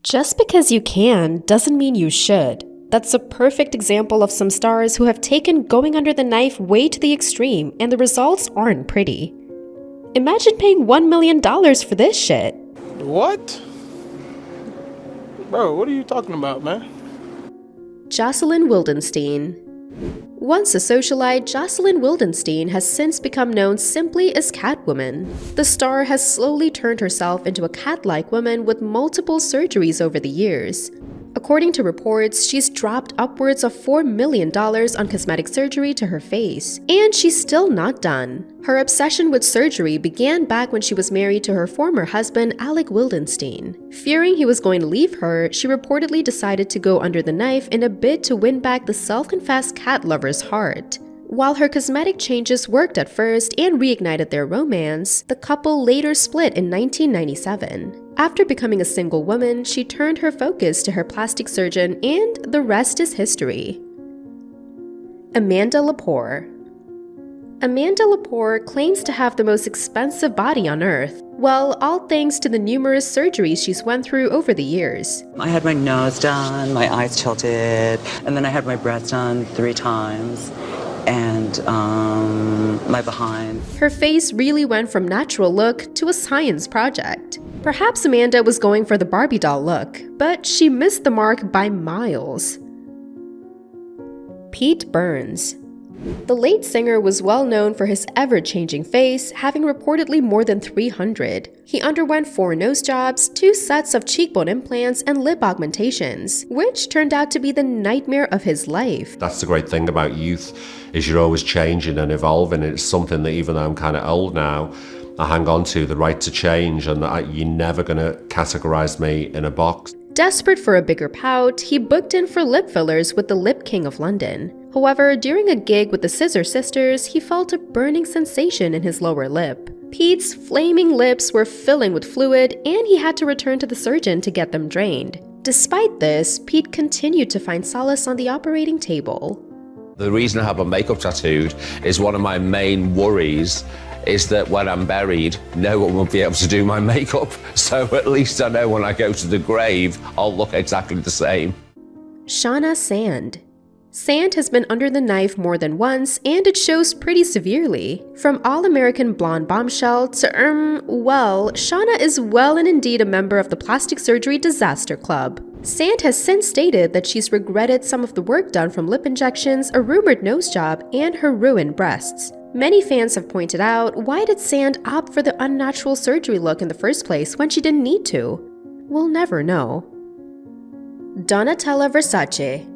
Just because you can doesn't mean you should. That's a perfect example of some stars who have taken going under the knife way to the extreme, and the results aren't pretty. Imagine paying $1 million for this shit. What? Bro, what are you talking about, man? Jocelyn Wildenstein. Once a socialite, Jocelyn Wildenstein has since become known simply as Catwoman. The star has slowly turned herself into a cat-like woman with multiple surgeries over the years. According to reports, she's dropped upwards of $4 million on cosmetic surgery to her face, and she's still not done. Her obsession with surgery began back when she was married to her former husband, Alec Wildenstein. Fearing he was going to leave her, she reportedly decided to go under the knife in a bid to win back the self-confessed cat lover's heart. While her cosmetic changes worked at first and reignited their romance, the couple later split in 1997. After becoming a single woman, she turned her focus to her plastic surgeon, and the rest is history. Amanda Lepore. Amanda Lepore claims to have the most expensive body on earth. Well, all thanks to the numerous surgeries she's went through over the years. I had my nose done, my eyes tilted, and then I had my breasts done 3 times. And my behind. Her face really went from natural look to a science project. Perhaps Amanda was going for the Barbie doll look, but she missed the mark by miles. Pete Burns. The late singer was well known for his ever-changing face, having reportedly more than 300. He underwent 4 nose jobs, 2 sets of cheekbone implants, and lip augmentations, which turned out to be the nightmare of his life. That's the great thing about youth, is you're always changing and evolving. It's something that even though I'm kind of old now, I hang on to, the right to change, and you're never going to categorize me in a box. Desperate for a bigger pout, he booked in for lip fillers with the Lip King of London. However, during a gig with the Scissor Sisters, he felt a burning sensation in his lower lip. Pete's flaming lips were filling with fluid, and he had to return to the surgeon to get them drained. Despite this, Pete continued to find solace on the operating table. The reason I have my makeup tattooed is one of my main worries is that when I'm buried, no one will be able to do my makeup. So at least I know when I go to the grave, I'll look exactly the same. Shauna Sand. Sand has been under the knife more than once, and it shows pretty severely. From all-American blonde bombshell to, well, Shauna is well and indeed a member of the Plastic Surgery Disaster Club. Sand has since stated that she's regretted some of the work done from lip injections, a rumored nose job, and her ruined breasts. Many fans have pointed out, why did Sand opt for the unnatural surgery look in the first place when she didn't need to? We'll never know. Donatella Versace.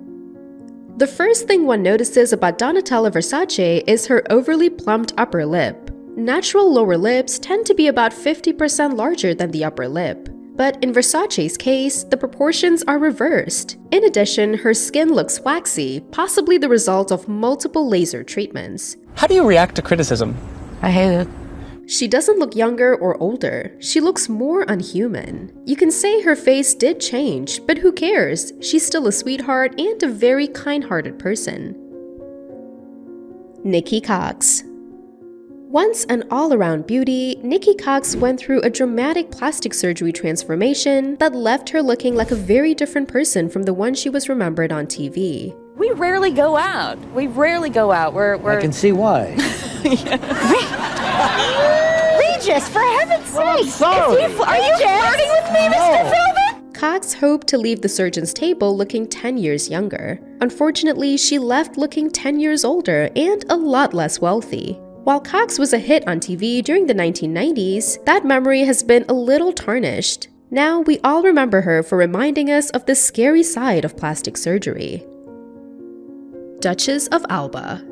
The first thing one notices about Donatella Versace is her overly plumped upper lip. Natural lower lips tend to be about 50% larger than the upper lip. But in Versace's case, the proportions are reversed. In addition, her skin looks waxy, possibly the result of multiple laser treatments. How do you react to criticism? I hate it. She doesn't look younger or older. She looks more unhuman. You can say her face did change, but who cares? She's still a sweetheart and a very kind-hearted person. Nikki Cox. Once an all-around beauty, Nikki Cox went through a dramatic plastic surgery transformation that left her looking like a very different person from the one she was remembered on TV. We rarely go out. I can see why. Regis, for heaven's sake! Are you flirting with me, Mr. Velvet? Cox hoped to leave the surgeon's table looking 10 years younger. Unfortunately, she left looking 10 years older and a lot less wealthy. While Cox was a hit on TV during the 1990s, that memory has been a little tarnished. Now we all remember her for reminding us of the scary side of plastic surgery. Duchess of Alba.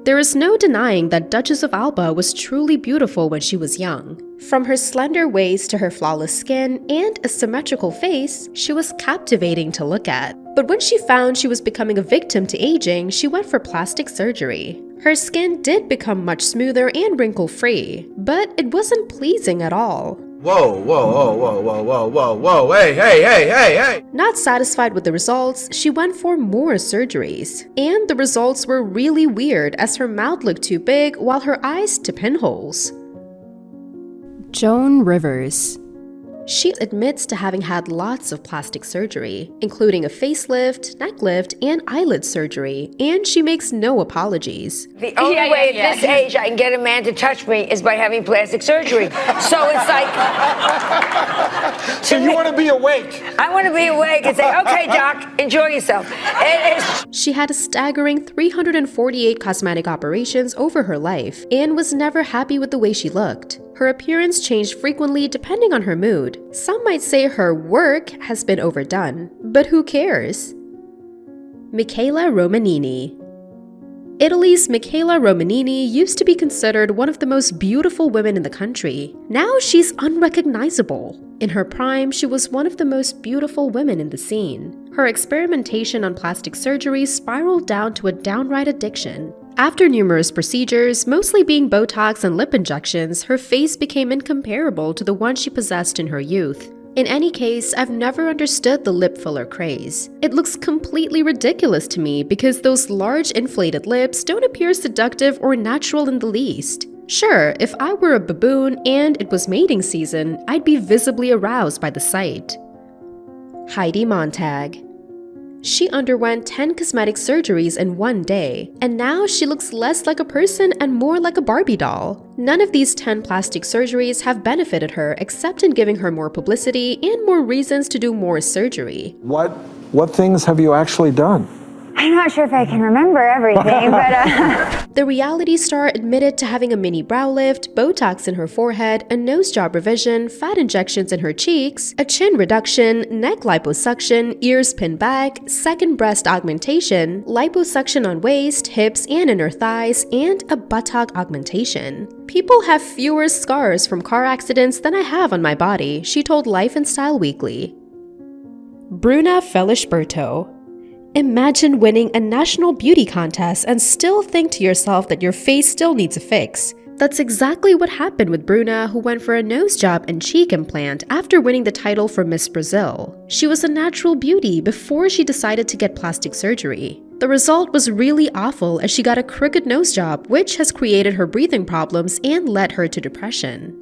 There is no denying that Duchess of Alba was truly beautiful when she was young. From her slender waist to her flawless skin and a symmetrical face, she was captivating to look at. But when she found she was becoming a victim to aging, she went for plastic surgery. Her skin did become much smoother and wrinkle-free, but it wasn't pleasing at all. Whoa, hey. Not satisfied with the results, she went for more surgeries. And the results were really weird as her mouth looked too big while her eyes to pinholes. Joan Rivers. She admits to having had lots of plastic surgery, including a facelift, neck lift, and eyelid surgery, and she makes no apologies. The only way at this age I can get a man to touch me is by having plastic surgery. So it's like... So you want to be awake? I want to be awake and say, okay, doc, enjoy yourself. She had a staggering 348 cosmetic operations over her life and was never happy with the way she looked. Her appearance changed frequently depending on her mood. Some might say her work has been overdone, but who cares? Michaela Romanini. Italy's Michaela Romanini used to be considered one of the most beautiful women in the country. Now she's unrecognizable. In her prime, she was one of the most beautiful women in the scene. Her experimentation on plastic surgery spiraled down to a downright addiction. After numerous procedures, mostly being Botox and lip injections, her face became incomparable to the one she possessed in her youth. In any case, I've never understood the lip filler craze. It looks completely ridiculous to me because those large inflated lips don't appear seductive or natural in the least. Sure, if I were a baboon and it was mating season, I'd be visibly aroused by the sight. Heidi Montag. She underwent 10 cosmetic surgeries in one day, and now she looks less like a person and more like a Barbie doll. None of these 10 plastic surgeries have benefited her except in giving her more publicity and more reasons to do more surgery. What things have you actually done? I'm not sure if I can remember everything, but... The reality star admitted to having a mini brow lift, Botox in her forehead, a nose job revision, fat injections in her cheeks, a chin reduction, neck liposuction, ears pinned back, second breast augmentation, liposuction on waist, hips, and in her thighs, and a buttock augmentation. People have fewer scars from car accidents than I have on my body, she told Life and Style Weekly. Bruno Fernandes. Imagine winning a national beauty contest and still think to yourself that your face still needs a fix. That's exactly what happened with Bruna, who went for a nose job and cheek implant after winning the title for Miss Brazil. She was a natural beauty before she decided to get plastic surgery. The result was really awful as she got a crooked nose job, which has created her breathing problems and led her to depression.